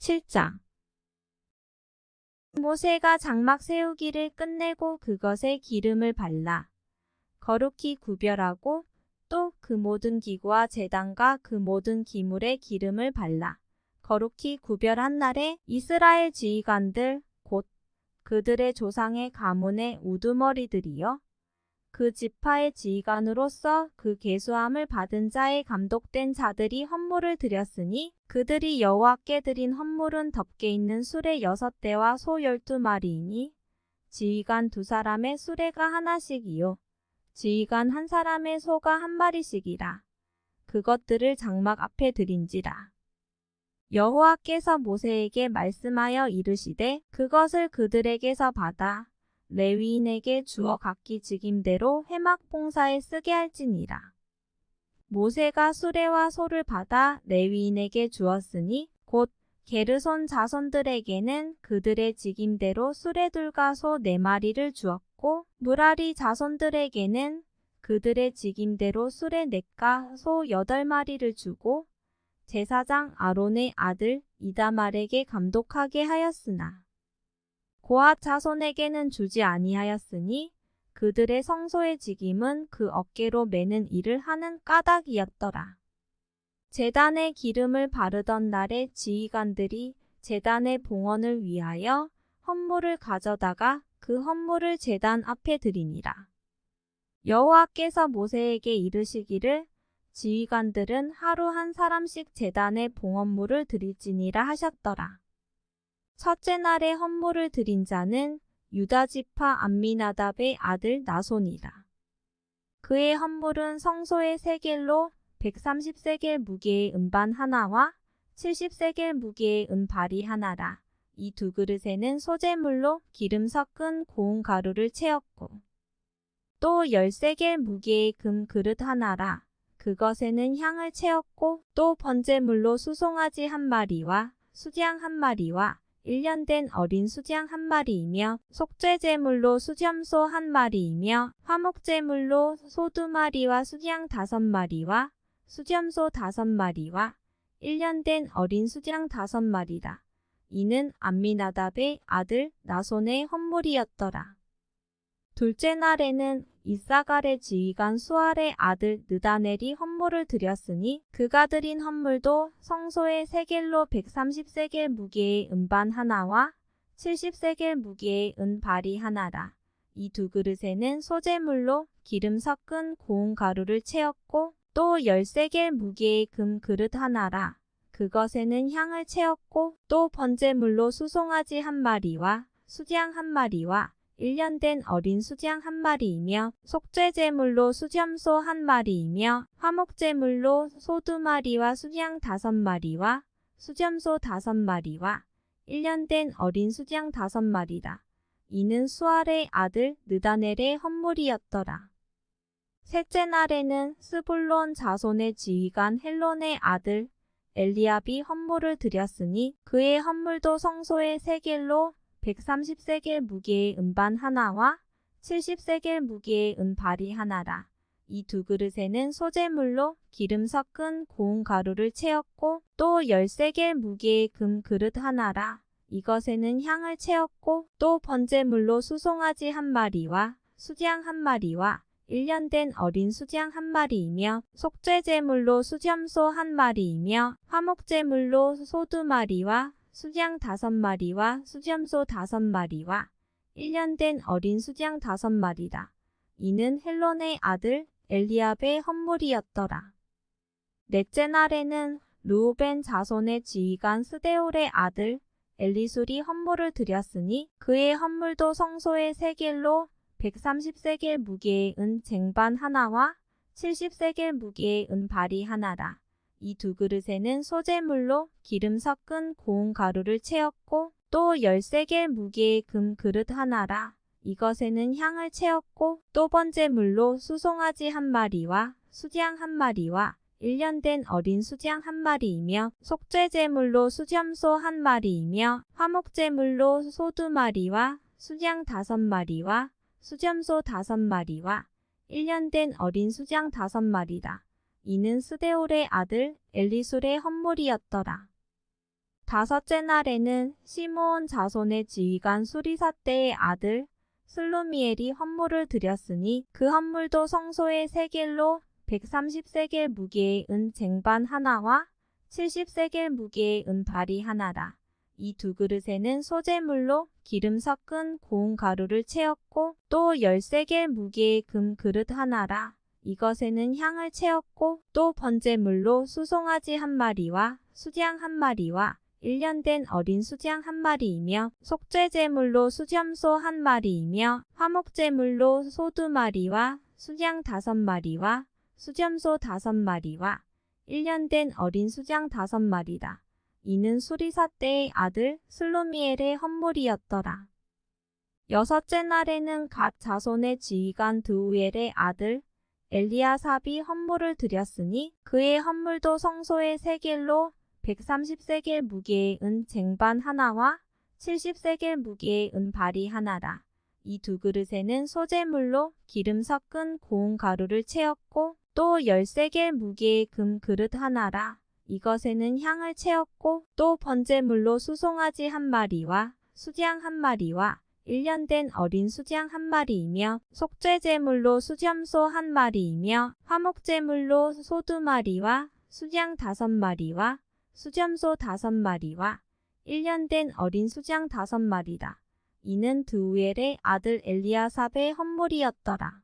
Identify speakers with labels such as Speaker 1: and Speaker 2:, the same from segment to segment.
Speaker 1: 7장 모세가 장막 세우기를 끝내고 그것에 기름을 발라 거룩히 구별하고 또 그 모든 기구와 제단과 그 모든 기물에 기름을 발라 거룩히 구별한 날에 이스라엘 지휘관들 곧 그들의 조상의 가문의 우두머리들이여 그 지파의 지휘관으로서 그 계수함을 받은 자의 감독된 자들이 헌물을 드렸으니 그들이 여호와께 드린 헌물은 덮개 있는 수레 6대와 소 12마리이니 지휘관 2사람의 수레가 하나씩이요 지휘관 1사람의 소가 1마리씩이라. 그것들을 장막 앞에 드린지라. 여호와께서 모세에게 말씀하여 이르시되 그것을 그들에게서 받아 레위인에게 주어 각기 직임대로 회막 봉사에 쓰게 할지니라. 모세가 수레와 소를 받아 레위인에게 주었으니 곧 게르손 자손들에게는 그들의 직임대로 수레둘과 소 4마리를 주었고 무라리 자손들에게는 그들의 직임대로 수레 4과 소 8마리를 주고 제사장 아론의 아들 이다말에게 감독하게 하였으나 고앗 자손에게는 주지 아니하였으니 그들의 성소의 직임은 그 어깨로 매는 일을 하는 까닭이었더라. 제단에 기름을 바르던 날에 지휘관들이 제단의 봉헌을 위하여 헌물을 가져다가 그 헌물을 제단 앞에 드리니라. 여호와께서 모세에게 이르시기를 지휘관들은 하루 1사람씩 제단에 봉헌물을 드릴지니라 하셨더라. 첫째 날에 헌물을 드린 자는 유다지파 암미나답의 아들 나손이라. 그의 헌물은 성소의 세겔로 130세겔 무게의 은반 하나와 70세겔 무게의 은발이 하나라. 이 2그릇에는 소재물로 기름 섞은 고운 가루를 채웠고 또 10세겔 무게의 금 그릇 하나라. 그것에는 향을 채웠고 또 번제물로 수송아지 1마리와 수장 1마리와 1년 된 어린 수장 1마리이며 속죄제물로 수염소 1마리이며 화목제물로 소 2마리와 수장 5마리와 수염소 5마리와 1년 된 어린 수장 5마리라. 이는 암미나답의 아들 나손의 헌물이었더라. 둘째 날에는 이사갈의 지휘관 수알의 아들 느다넬이 헌물을 드렸으니 그가 드린 헌물도 성소의 세겔로 130세겔 무게의 은반 하나와 70세겔 무게의 은발이 하나라. 이 2그릇에는 소재물로 기름 섞은 고운 가루를 채웠고 또 10세겔 무게의 금 그릇 하나라. 그것에는 향을 채웠고 또 번제물로 수송아지 1마리와 수장 1마리와 1년 된 어린 수장 1마리이며 속죄제물로 수염소 1마리이며 화목제물로 소 2마리와 수장 5마리와 수염소 5마리와 1년 된 어린 수장 5마리라. 이는 수알의 아들 느다넬의 헌물이었더라. 셋째 날에는 스불론 자손의 지휘관 헬론의 아들 엘리압이 헌물을 드렸으니 그의 헌물도 성소의 세겔로 130세겔 무게의 은반 하나와 70세겔 무게의 은발이 하나라. 이 2그릇에는 소재물로 기름 섞은 고운 가루를 채웠고 또 10세겔 무게의 금 그릇 하나라. 이것에는 향을 채웠고 또 번제물로 수송아지 1마리와 수장 1마리와 1년 된 어린 수장 1마리이며 속죄제물로 수염소 1마리이며 화목제물로 소 2마리와 수장 5마리와 수염소 5마리와 1년 된 어린 수장 5마리라. 이는 헬론의 아들 엘리압의 헌물이었더라. 넷째 날에는 르우벤 자손의 지휘관 스데올의 아들 엘리술이 헌물을 드렸으니 그의 헌물도 성소의 세겔로 130세겔 무게의 은 쟁반 하나와 70세겔 무게의 은발이 하나라. 이 2그릇에는 소재물로 기름 섞은 고운 가루를 채웠고 또 10세겔 무게의 금 그릇 하나라. 이것에는 향을 채웠고 또 번제물로 수송아지 1마리와 수장 1마리와 1년 된 어린 수장 1마리이며 속죄제물로 수염소 1마리이며 화목제물로 소 2마리와 수장 5마리와 수염소 5마리와 1년 된 어린 수장 5마리라. 이는 스데올의 아들 엘리술의 헌물이었더라. 다섯째 날에는 시므온 자손의 지휘관 수리사떼의 아들 슬루미엘이 헌물을 드렸으니 그 헌물도 성소의 세겔로 130세겔 무게의 은 쟁반 하나와 70세겔 무게의 은 발이 하나라. 이 두 그릇에는 소재물로 기름 섞은 고운 가루를 채웠고 또 10세겔 무게의 금 그릇 하나라. 이것에는 향을 채웠고 또 번제물로 수송아지 한 마리와 수장 한 마리와 1년 된 어린 수장 한 마리이며 속죄제물로 수염소 한 마리이며 화목제물로 소 2마리와 수장 5마리와 수염소 5마리와 1년 된 어린 수장 5마리다. 이는 수리사떼의 아들 슬루미엘의 헌물이었더라. 여섯째 날에는 갓 자손의 지휘관 드우엘의 아들 엘리아삽이 헌물을 드렸으니 그의 헌물도 성소의 세겔로 130세겔 무게의 은 쟁반 하나와 70세겔 무게의 은 발이 하나라. 이 두 그릇에는 소재물로 기름 섞은 고운 가루를 채웠고 또 10세겔 무게의 금 그릇 하나라. 이것에는 향을 채웠고 또 번제물로 수송아지 한 마리와 수장 한 마리와 1년 된 어린 수장 한 마리이며 속죄제물로 수염소 한 마리이며 화목제물로 소 2마리와 수장 5마리와 수염소 5마리와 1년 된 어린 수장 5마리다. 이는 드우엘의 아들 엘리아삽의 헌물이었더라.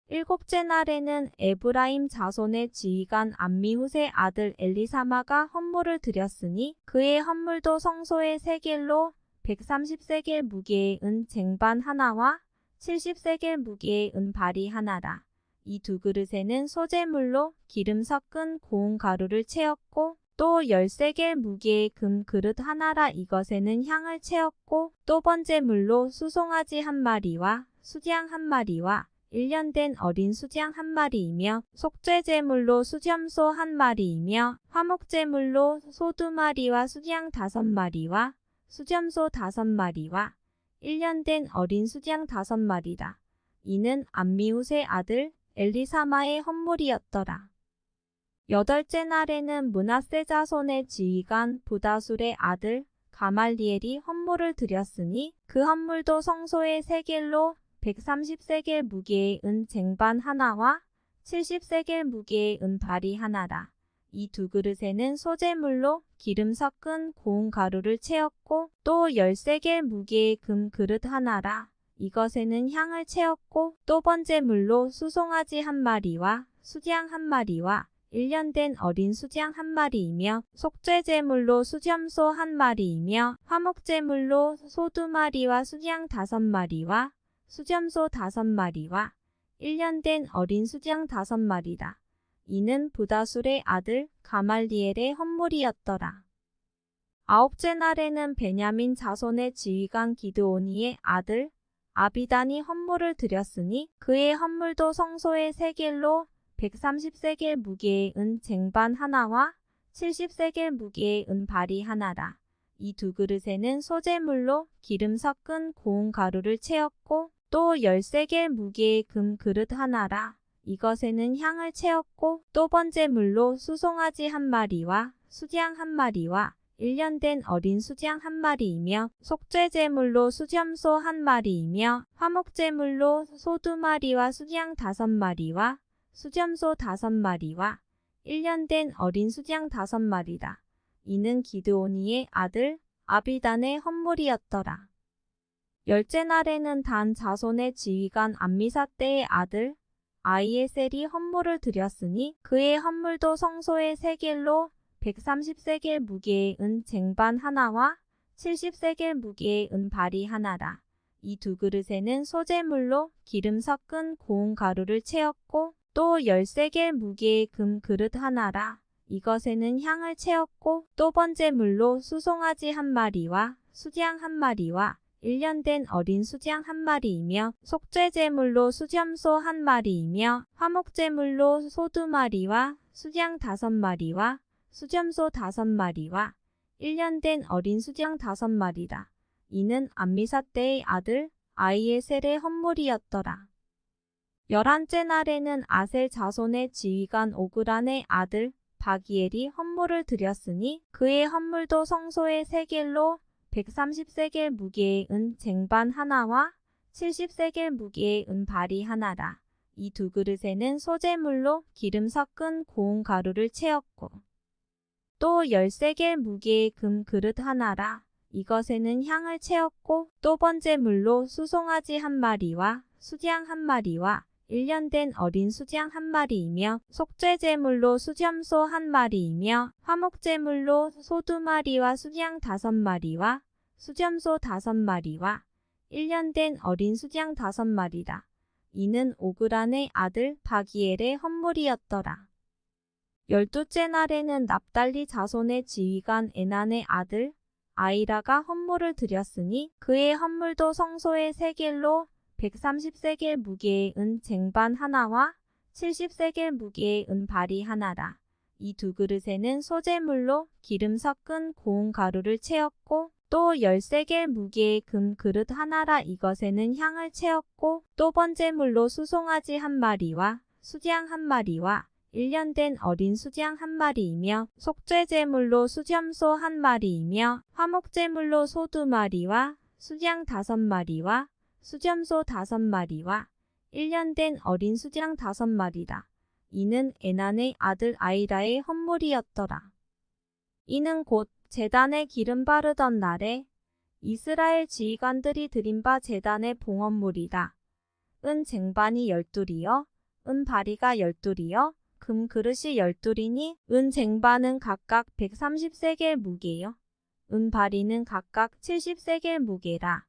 Speaker 1: 일곱째 날에는 에브라임 자손의 지휘관 암미훗의 아들 엘리사마가 헌물을 드렸으니 그의 헌물도 성소의 세겔로 130세겔 무게의 은 쟁반 하나와 70세겔 무게의 은 발이 하나라. 이 두 그릇에는 소재물로 기름 섞은 고운 가루를 채웠고 또 10세겔 무게의 금 그릇 하나라. 이것에는 향을 채웠고 또 번제물로 수송아지 한 마리와 수장 한 마리와 1년 된 어린 수장 한 마리이며 속죄제물로 수염소 한 마리이며 화목제물로 소 2마리와 수장 5마리와 수염소 5마리와 1년 된 어린 수장 5마리다. 이는 암미훗의 아들 엘리사마의 헌물이었더라. 여덟째 날에는 므낫세 자손의 지휘관 부다술의 아들 가말리엘이 헌물을 드렸으니 그 헌물도 성소의 세겔로 130세겔 무게의 은 쟁반 하나와 70세겔 무게의 은 발이 하나라. 이 두 그릇에는 소재물로 기름 섞은 고운 가루를 채웠고 또 10세겔 무게의 금 그릇 하나라. 이것에는 향을 채웠고 또 번제물로 수송아지 한 마리와 수장 한 마리와 1년 된 어린 수장 한 마리이며 속죄제물로 수염소 한 마리이며 화목제물로 소 2마리와 수장 5마리와 수염소 5마리와 1년 된 어린 수장 5마리다. 이는 부다술의 아들 가말리엘의 헌물이었더라. 아홉째 날에는 베냐민 자손의 지휘관 기드오니의 아들 아비단이 헌물을 드렸으니 그의 헌물도 성소의 세겔로 130세겔 무게의 은 쟁반 하나와 70세겔 무게의 은 발이 하나라. 이 두 그릇에는 소재물로 기름 섞은 고운 가루를 채웠고 또 10세겔 무게의 금 그릇 하나라. 이것에는 향을 채웠고 또 번제물로 수송아지 한 마리와 수장 한 마리와 1년 된 어린 수장 한 마리이며 속죄제물로 수염소 한 마리이며 화목제물로 소 2마리와 수장 5마리와 수염소 5마리와 1년 된 어린 수장 5마리다. 이는 기드오니의 아들 아비단의 헌물이었더라. 열째 날에는 단 자손의 지휘관 암미사떼의 아들 아이에셀이 헌물을 드렸으니 그의 헌물도 성소의 세겔로 130세겔 무게의 은 쟁반 하나와 70세겔 무게의 은 발이 하나라. 이 두 그릇에는 소재물로 기름 섞은 고운 가루를 채웠고 또 10세겔 무게의 금 그릇 하나라. 이것에는 향을 채웠고 또 번제물로 수송아지 한 마리와 수장 한 마리와 1년 된 어린 수장 한 마리이며 속죄제물로 수염소 한 마리이며 화목제물로 소 2마리와 수장 5마리와 수염소 5마리와 1년 된 어린 수장 5마리다. 이는 암미사떼의 아들 아이에셀의 헌물이었더라. 11째 날에는 아셀 자손의 지휘관 오그란의 아들 바기엘이 헌물을 드렸으니 그의 헌물도 성소의 세겔로 130세겔 무게의 은 쟁반 하나와 70세겔 무게의 은 발이 하나라. 이 두 그릇에는 소재물로 기름 섞은 고운 가루를 채웠고 또 10세겔 무게의 금 그릇 하나라. 이것에는 향을 채웠고 또 번제물로 수송아지 한 마리와 수양 한 마리와 1년 된 어린 수양 한 마리이며 속죄제물로 수염소 한 마리이며 화목제물로 소 2마리와 수양 5마리와 수염소 5마리와 1년 된 어린 수양 5마리라. 이는 오그란의 아들 바기엘의 헌물이었더라. 12째 날에는 납달리 자손의 지휘관 에난의 아들 아이라가 헌물을 드렸으니 그의 헌물도 성소의 세겔로 130세겔 무게의 은 쟁반 하나와 70세겔 무게의 은 발이 하나라. 이 두 그릇에는 소재물로 기름 섞은 고운 가루를 채웠고 또 10세겔 무게의 금 그릇 하나라. 이것에는 향을 채웠고 또 번제물로 수송아지 한 마리와 수양 한 마리와 1년 된 어린 수양 한 마리이며 속죄제물로 수염소 한 마리이며 화목제물로 소 2마리와 수양 5마리와 수염소 5마리와 1년 된 어린 수양 5마리라. 이는 에난의 아들 아이라의 헌물이었더라. 이는 곧 제단에 기름 바르던 날에 이스라엘 지휘관들이 드린 바 제단의 봉헌물이라. 은 쟁반이 12이요 은 바리가 12이요 금 그릇이 12이니 은 쟁반은 각각 130세겔 무게요 은 바리는 각각 70세겔 무게라.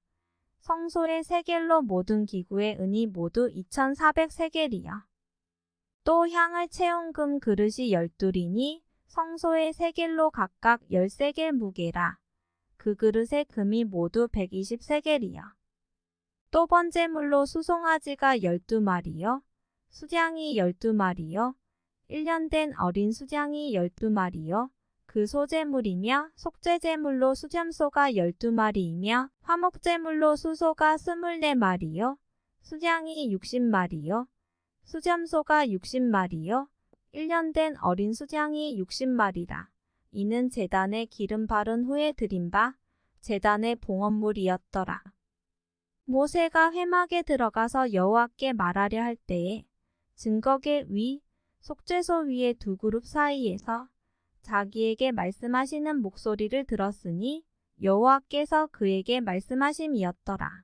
Speaker 1: 성소의 세겔로 모든 기구의 은이 모두 2400세겔이요. 또 향을 채운 금 그릇이 12이니 성소의 세겔로 각각 10세겔 무게라. 그 그릇의 금이 모두 120세겔이요. 또 번제물로 수송아지가 12마리요 수양이 12마리요 1년 된 어린 수양이 12마리요 그 소제물이며 속죄제물로 수염소가 12마리이며 화목제물로 수소가 24마리요 수양이 60마리요 수염소가 60마리요 1년 된 어린 수양이 60마리라. 이는 제단에 기름 바른 후에 드린 바 제단의 봉헌물이었더라. 모세가 회막에 들어가서 여호와께 말하려 할 때에 증거계 위 속죄소 위의 두 그룹 사이에서 자기에게 말씀하시는 목소리를 들었으니 여호와께서 그에게 말씀하심이었더라.